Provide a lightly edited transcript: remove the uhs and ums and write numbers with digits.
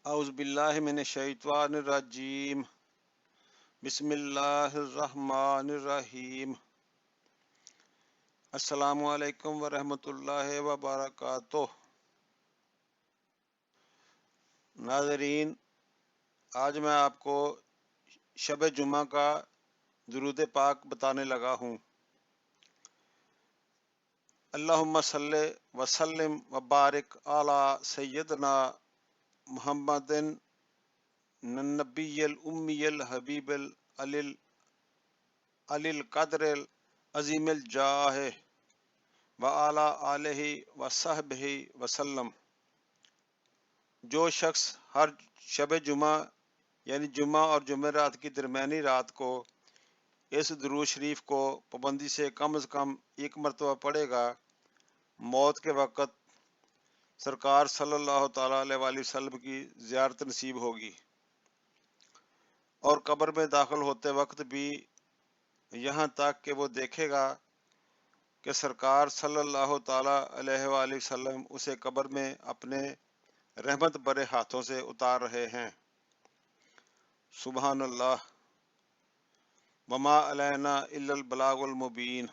اعوذ باللہ من الشیطان الرجیم بسم اللہ الرحمن الرحیم السلام علیکم ورحمۃ اللہ وبرکاتہ۔ ناظرین، آج میں آپ کو شب جمعہ کا درود پاک بتانے لگا ہوں۔ اللہم صلی وسلم وبارک علی سیدنا محمد النبی الامی الحبیب علی القدر العظیم الجاہ وعلی آلہ وصحبہ وسلم۔ جو شخص ہر شب جمعہ یعنی جمعہ اور جمعرات کی درمیانی رات کو اس درود شریف کو پابندی سے کم از کم ایک مرتبہ پڑھے گا، موت کے وقت سرکار صلی اللہ تعالیٰ علیہ وآلہ وسلم کی زیارت نصیب ہوگی، اور قبر میں داخل ہوتے وقت بھی یہاں تک کہ وہ دیکھے گا کہ سرکار صلی اللہ تعالیٰ علیہ وآلہ وسلم اسے قبر میں اپنے رحمت برے ہاتھوں سے اتار رہے ہیں۔ سبحان اللہ، وما علینا الا البلاغ المبین۔